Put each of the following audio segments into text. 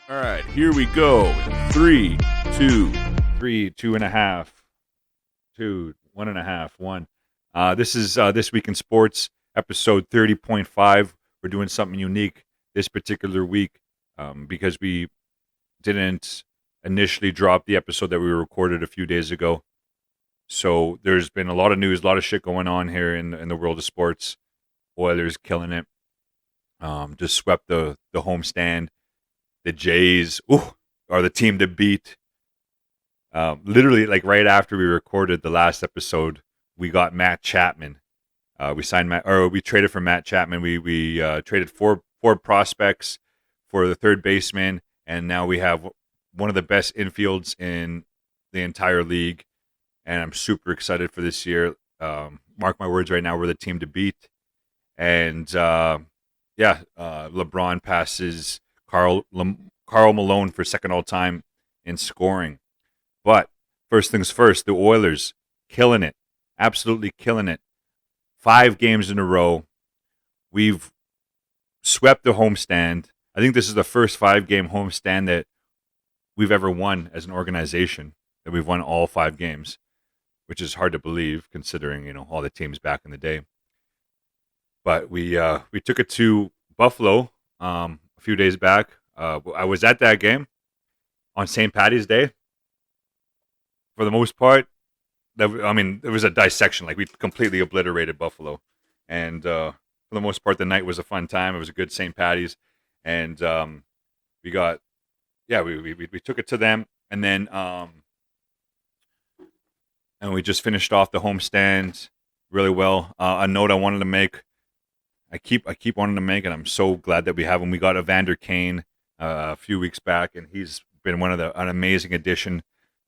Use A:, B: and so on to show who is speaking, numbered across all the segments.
A: All right, here we go. Three, two, three, two and a half, two, one and a half, one. This is This Week in Sports, episode 30.5. We're doing something unique this particular week because we didn't initially drop the episode that we recorded a few days ago. So there's been a lot of news, a lot of shit going on here in the world of sports. Oilers killing it. Just swept the homestand. The Jays are the team to beat. Literally, like right after we recorded the last episode, we got Matt Chapman. We traded for Matt Chapman. We traded four prospects for the third baseman, and now we have one of the best infields in the entire league. And I'm super excited for this year. Mark my words, right now we're the team to beat. And LeBron passes Carl Malone for second all time in scoring. But first things first, the Oilers killing it, absolutely killing it. 5 games in a row. We've swept the homestand. I think this is the first 5-game homestand that we've ever won as an organization. That we've won all 5 games, which is hard to believe considering all the teams back in the day. But we took it to Buffalo a few days back. I was at that game on St. Patty's Day. For the most part, there was a dissection. Like, we completely obliterated Buffalo, and for the most part, the night was a fun time. It was a good St. Patty's, and we got we took it to them, and then and we just finished off the homestand really well. A note I wanted to make. I keep wanting to make, and I'm so glad that we have him. We got Evander Kane a few weeks back, and he's been an amazing addition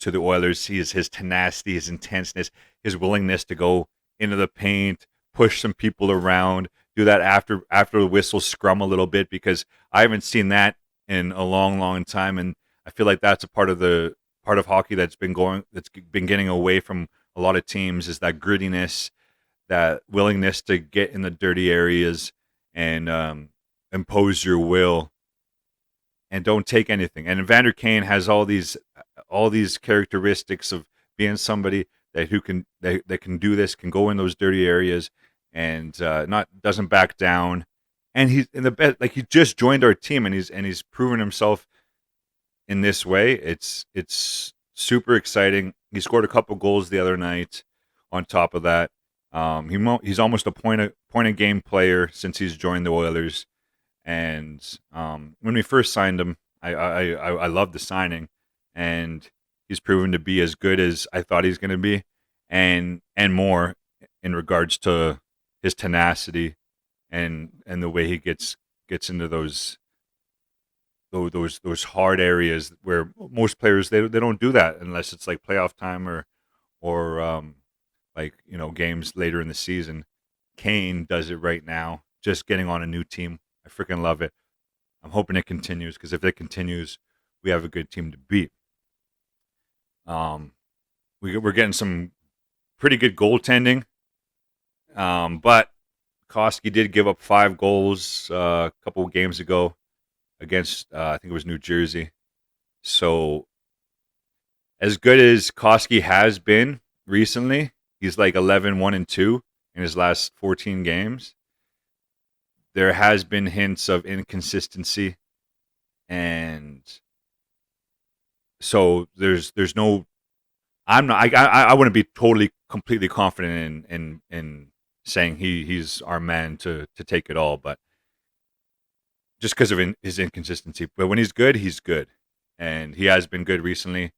A: to the Oilers. His tenacity, his intenseness, his willingness to go into the paint, push some people around, do that after the whistle, scrum a little bit, because I haven't seen that in a long time, and I feel like that's a part of hockey that's been getting away from a lot of teams, is that grittiness, that willingness to get in the dirty areas and impose your will and don't take anything. And Evander Kane has all these characteristics of being somebody that can do this, can go in those dirty areas and doesn't back down. And he's in the best. Like, he just joined our team, and he's proven himself in this way. It's super exciting. He scored a couple goals the other night. On top of that, he's almost a point a game player since he's joined the Oilers. And when we first signed him, I loved the signing, and he's proven to be as good as I thought he's going to be, and more in regards to his tenacity and the way he gets into those hard areas where most players they don't do that unless it's like playoff time or games later in the season. Kane does it right now, just getting on a new team. I freaking love it. I'm hoping it continues, because if it continues, we have a good team to beat. We're getting some pretty good goaltending, but Koski did give up 5 goals a couple of games ago against I think it was New Jersey. So as good as Koski has been recently, he's like 11-1-2 in his last 14 games. There has been hints of inconsistency, and so there's no. I'm not. I wouldn't be totally completely confident in saying he's our man to take it all, but just because of his inconsistency. But when he's good, and he has been good recently.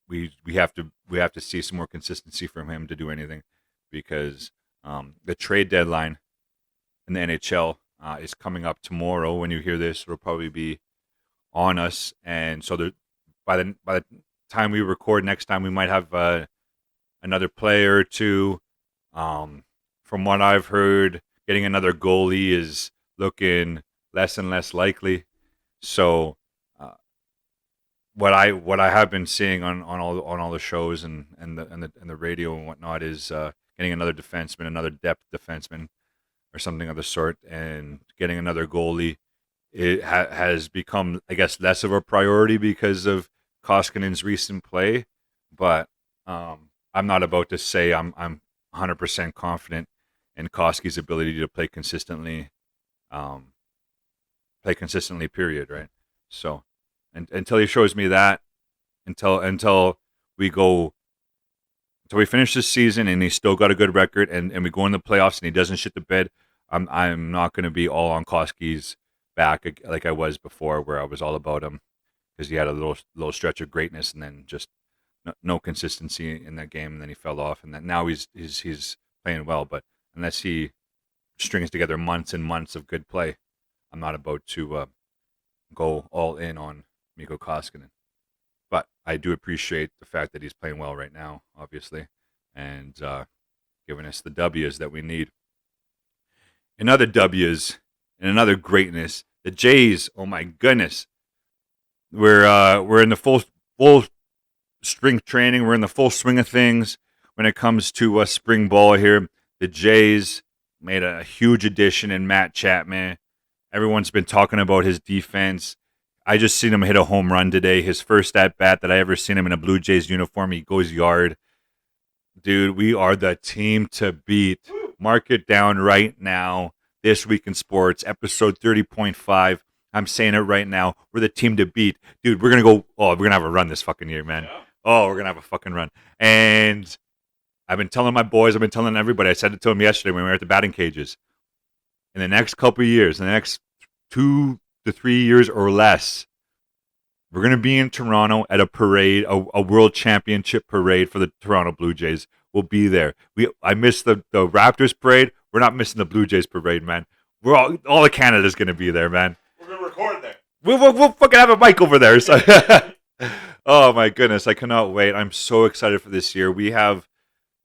A: We have to see some more consistency from him to do anything, because the trade deadline in the NHL is coming up tomorrow. When you hear this, it'll probably be on us, and so by the time we record next time, we might have another player or two. From what I've heard, getting another goalie is looking less and less likely. So what I have been seeing on all the shows and the radio and whatnot is getting another defenseman, another depth defenseman, or something of the sort, and getting another goalie it has become, I guess, less of a priority because of Koskinen's recent play. But I'm not about to say I'm 100% confident in Koski's ability to um, play consistently. Period. Right. So, until he shows me that, until we go until we finish this season and he's still got a good record and we go in the playoffs and he doesn't shit the bed, I'm not going to be all on Koski's back like I was before, where I was all about him because he had a little stretch of greatness and then just no consistency in that game, and then he fell off. And then now he's playing well, but unless he strings together months and months of good play, I'm not about to go all in on Mikko Koskinen. But I do appreciate the fact that he's playing well right now, obviously, and giving us the W's that we need. In other W's and another greatness, the Jays. Oh my goodness, we're in the full spring training. We're in the full swing of things when it comes to spring ball here. The Jays made a huge addition in Matt Chapman. Everyone's been talking about his defense. I just seen him hit a home run today. His first at bat that I ever seen him in a Blue Jays uniform. He goes yard. Dude, we are the team to beat. Mark it down right now. This Week in Sports, episode 30.5. I'm saying it right now. We're the team to beat. Dude, we're going to go. Oh, we're going to have a run this fucking year, man. Yeah. Oh, we're going to have a fucking run. And I've been telling my boys, I've been telling everybody. I said it to them yesterday when we were at the batting cages. In the next couple of years, in the next 2 to 3 years or less, we're going to be in Toronto at a parade, a world championship parade for the Toronto Blue Jays. We'll be there. I missed the Raptors parade. We're not missing the Blue Jays parade, man. We're all of Canada's going to be there, man.
B: We're going to record there.
A: We'll fucking have a mic over there. So. Oh, my goodness. I cannot wait. I'm so excited for this year. We had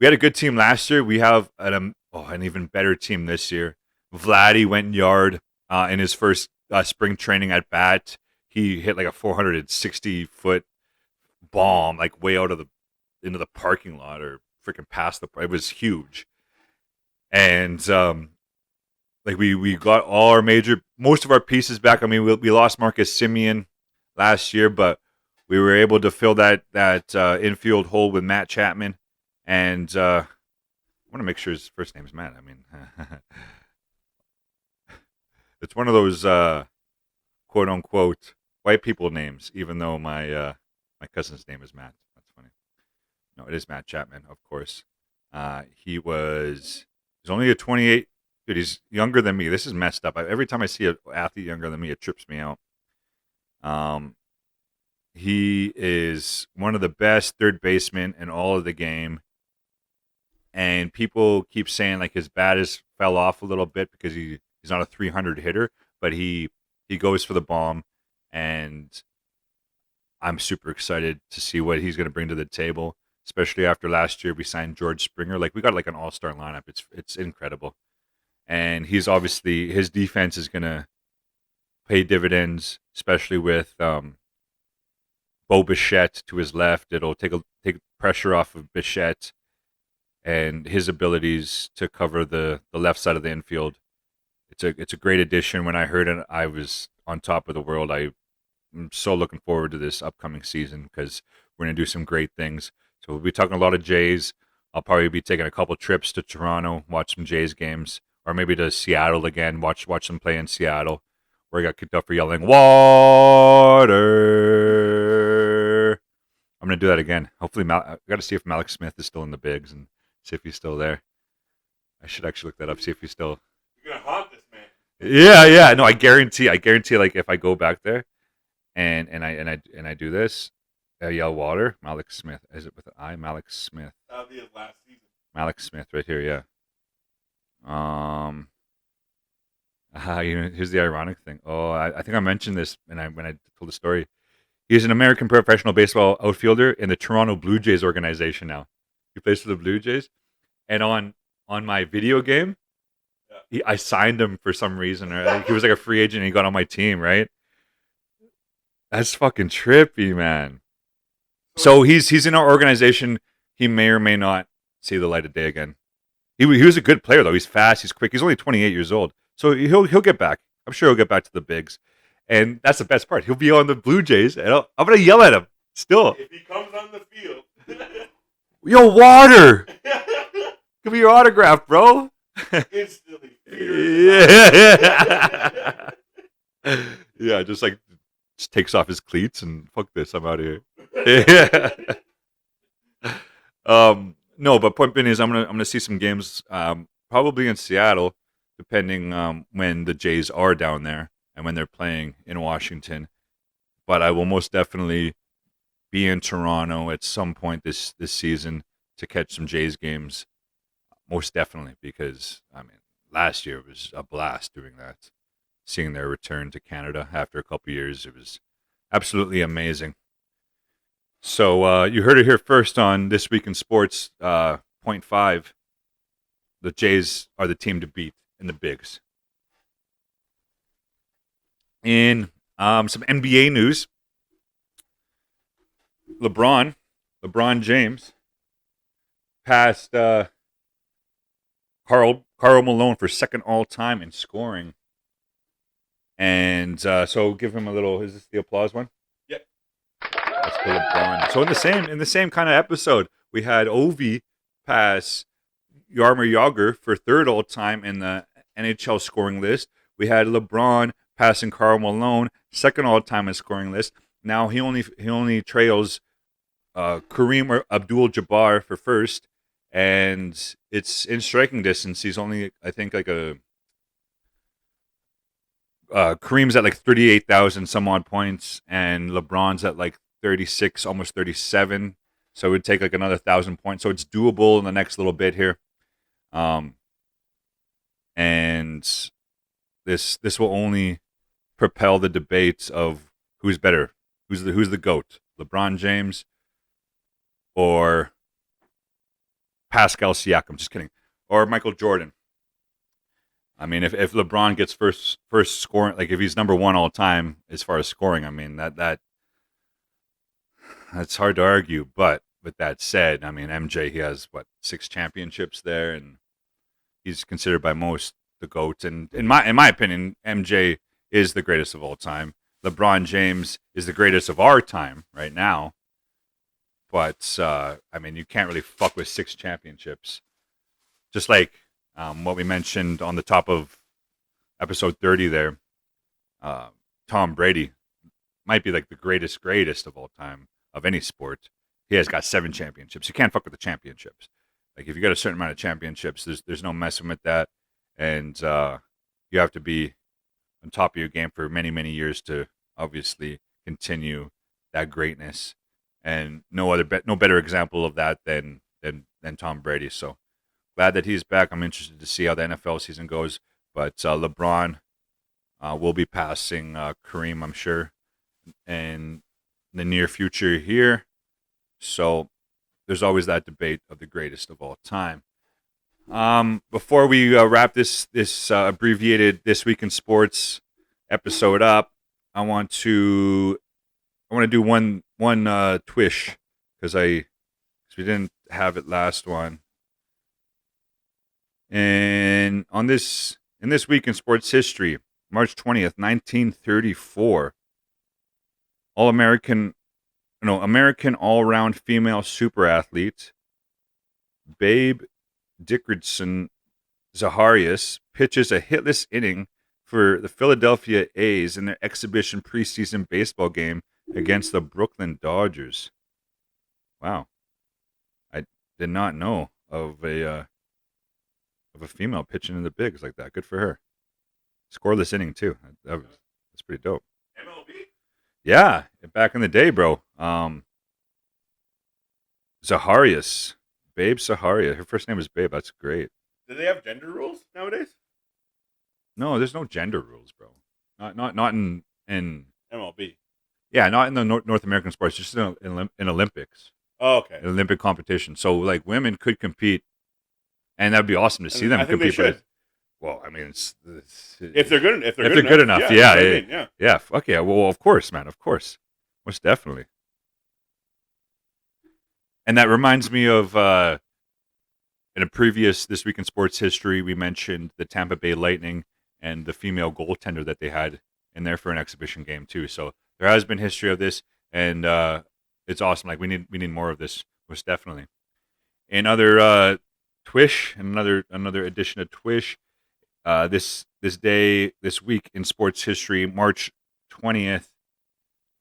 A: a good team last year. We have an even better team this year. Vladdy went yard in his first spring training at bat. He hit like a 460-foot bomb, like way out of into the parking lot or freaking past the. It was huge, and like we got all most of our pieces back. I mean, we lost Marcus Semien last year, but we were able to fill that infield hole with Matt Chapman, and I want to make sure his first name is Matt. I mean. It's one of those quote unquote white people names, even though my cousin's name is Matt. That's funny. No, it is Matt Chapman, of course. He's only a 28. Dude, he's younger than me. This is messed up. Every time I see an athlete younger than me, it trips me out. He is one of the best third basemen in all of the game. And people keep saying like his bat fell off a little bit because he's not a 300 hitter, but he goes for the bomb, and I'm super excited to see what he's going to bring to the table, especially after last year we signed George Springer. Like we got like an all-star lineup. It's incredible. And his defense is going to pay dividends, especially with Bo Bichette to his left. It'll take pressure off of Bichette and his abilities to cover the left side of the infield. It's a great addition. When I heard it, I was on top of the world. I'm so looking forward to this upcoming season because we're going to do some great things. So we'll be talking a lot of Jays. I'll probably be taking a couple trips to Toronto, watch some Jays games, or maybe to Seattle again, watch them play in Seattle, where I got kicked out for yelling, "Water!" I'm going to do that again. Hopefully, I got to see if Malik Smith is still in the bigs and see if he's still there. I should actually look that up, see if he's still...
B: You're going to haunt this man.
A: Yeah. No, I guarantee. Like if I go back there, and I do this, I yell water. Malik Smith. Is it with an I? Malik Smith.
B: That'll be his last season.
A: Malik Smith, right here. Yeah. Here's the ironic thing. Oh, I think I mentioned this when I told the story. He's an American professional baseball outfielder in the Toronto Blue Jays organization now. He plays for the Blue Jays, and on my video game. I signed him for some reason. Or he was like a free agent and he got on my team, right? That's fucking trippy, man. So he's in our organization. He may or may not see the light of day again. He was a good player, though. He's fast. He's quick. He's only 28 years old. So he'll get back. I'm sure he'll get back to the bigs. And that's the best part. He'll be on the Blue Jays, and I'm gonna yell at him still.
B: If he comes on the field,
A: Yo, Water, give me your autograph, bro.
B: instantly.
A: Yeah, yeah. Just takes off his cleats and fuck this. I'm out of here. Yeah. No, but point being is, I'm gonna see some games. Probably in Seattle, depending when the Jays are down there and when they're playing in Washington. But I will most definitely be in Toronto at some point this season to catch some Jays games. Most definitely, because I mean, last year was a blast doing that. Seeing their return to Canada after a couple years, it was absolutely amazing. So you heard it here first on This Week in Sports, point 5. The Jays are the team to beat in the bigs. In some NBA news, LeBron James passed Karl Malone for second all time in scoring, and so give him a little. Is this the applause one?
B: Yep.
A: That's for LeBron. So in the same kind of episode, we had Ovi pass Jaromir Jagr for third all time in the NHL scoring list. We had LeBron passing Karl Malone second all time in scoring list. Now he only trails Kareem Abdul-Jabbar for first, and it's in striking distance. He's only, I think, like Kareem's at like 38,000 some odd points, and LeBron's at like 36, almost 37. So it would take like another 1,000 points. So it's doable in the next little bit here. And this will only propel the debates of who's better, who's the GOAT, LeBron James or Pascal Siakam. Just kidding, or Michael Jordan. I mean, if LeBron gets first scoring, like if he's number one all time as far as scoring, I mean that's hard to argue. But with that said, I mean MJ, he has 6 championships there, and he's considered by most the GOAT. And in my opinion, MJ is the greatest of all time. LeBron James is the greatest of our time right now. But I mean, you can't really fuck with 6 championships. Just like what we mentioned on the top of episode 30 there, Tom Brady might be like the greatest of all time of any sport. He has got 7 championships. You can't fuck with the championships. Like if you got a certain amount of championships, there's no messing with that, and you have to be on top of your game for many years to obviously continue that greatness. And no better example of that than Tom Brady. So glad that he's back. I'm interested to see how the NFL season goes. But LeBron will be passing Kareem, I'm sure, in the near future here. So there's always that debate of the greatest of all time. Before we wrap this abbreviated This Week in Sports episode up, I want to do one twish because we didn't have it last one. And in this week in sports history, March 20th, 1934, American all-round female super athlete Babe Dickerson Zaharias pitches a hitless inning for the Philadelphia A's in their exhibition preseason baseball game against the Brooklyn Dodgers. Wow, I did not know of a female pitching in the bigs like that. Good for her. Scoreless inning too. That's pretty dope.
B: MLB?
A: Yeah, back in the day, bro. Zaharias, Babe Zaharias. Her first name is Babe. That's great.
B: Do they have gender rules nowadays?
A: No, there's no gender rules, bro. Not in
B: MLB.
A: yeah, not in the North American sports. Just in Olympics.
B: Oh, okay.
A: In Olympic competition. So like women could compete, and that'd be awesome to see them
B: I think
A: compete.
B: they should.
A: Well, I mean, it's
B: If they're good,
A: if they're good enough, yeah,
B: that's what I mean,
A: yeah. Fuck yeah. Well, of course, man. Of course, most definitely. And that reminds me of in a previous This Week in Sports history, we mentioned the Tampa Bay Lightning and the female goaltender that they had in there for an exhibition game too. So there has been history of this, and it's awesome. Like we need more of this, most definitely. In other Twish, another edition of Twish. This day, this week in sports history, March 20th,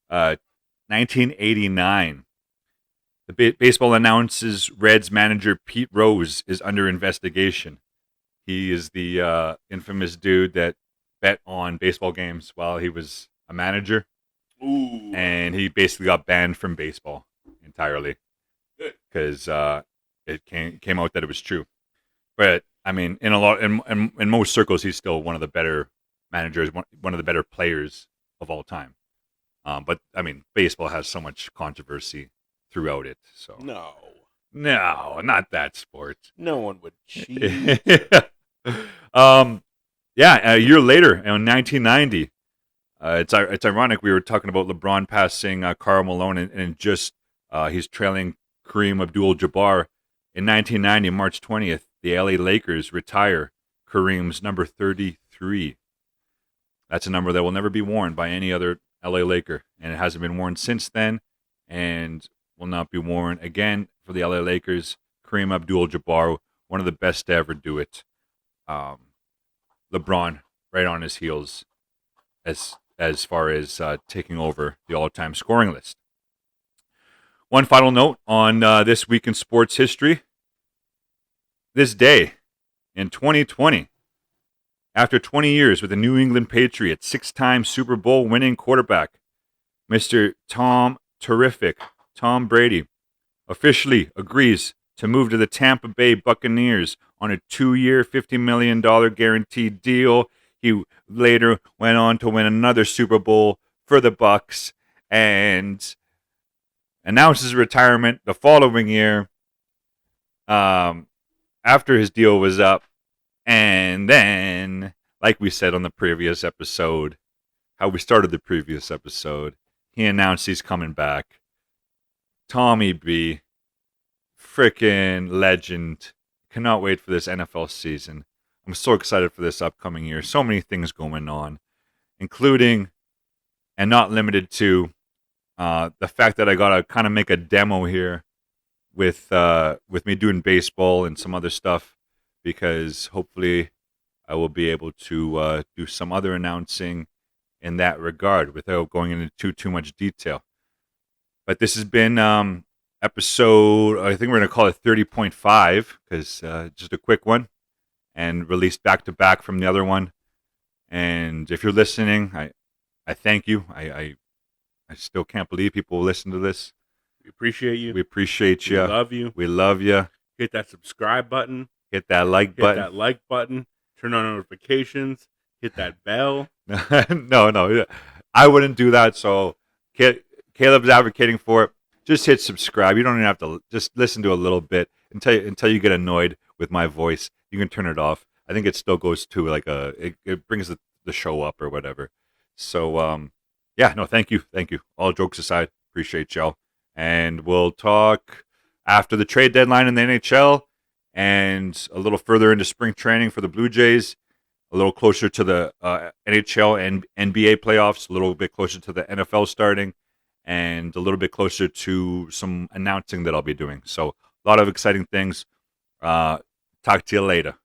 A: 1989. The baseball announces Reds manager Pete Rose is under investigation. He is the infamous dude that bet on baseball games while he was a manager.
B: Ooh.
A: And he basically got banned from baseball entirely because it came out that it was true. But I mean, in most circles, he's still one of the better managers, one of the better players of all time. But I mean, baseball has so much controversy throughout it. So
B: no,
A: not that sport.
B: No one would cheat.
A: Yeah, a year later, in 1990, it's ironic. We were talking about LeBron passing Karl Malone, and just he's trailing Kareem Abdul-Jabbar. In 1990, March 20th, the LA Lakers retire Kareem's number 33. That's a number that will never be worn by any other LA Laker, and it hasn't been worn since then, and will not be worn again for the LA Lakers. Kareem Abdul-Jabbar, one of the best to ever do it. LeBron right on his heels as far as taking over the all-time scoring list. One final note on this week in sports history. This day in 2020, after 20 years with the New England Patriots, 6-time Super Bowl winning quarterback, Mr. Tom Brady, officially agrees to move to the Tampa Bay Buccaneers on a 2-year, $50 million guaranteed deal. He later went on to win another Super Bowl for the Bucs and announces retirement the following year after his deal was up. And then, like we said on the previous episode, how we started the previous episode, he announced he's coming back. Tommy B, freaking legend. Cannot wait for this NFL season. I'm so excited for this upcoming year. So many things going on, including and not limited to the fact that I got to kind of make a demo here with me doing baseball and some other stuff, because hopefully I will be able to do some other announcing in that regard without going into too much detail. But this has been episode, I think we're going to call it 30.5, because just a quick one and released back to back from the other one. And if you're listening, I thank you. I still can't believe people listen to this.
B: We appreciate you.
A: We appreciate you.
B: We love you.
A: We love you.
B: Hit that subscribe button.
A: Hit that like button.
B: Hit that like button. Turn on notifications. Hit that bell.
A: No. I wouldn't do that. So Caleb's advocating for it. Just hit subscribe. You don't even have to just listen to a little bit until you get annoyed with my voice. You can turn it off. I think it still goes to like it brings the show up or whatever. So yeah, no, thank you. All jokes aside, appreciate y'all. And we'll talk after the trade deadline in the NHL and a little further into spring training for the Blue Jays, a little closer to the NHL and NBA playoffs, a little bit closer to the NFL starting, and a little bit closer to some announcing that I'll be doing. So a lot of exciting things. Talk to you later.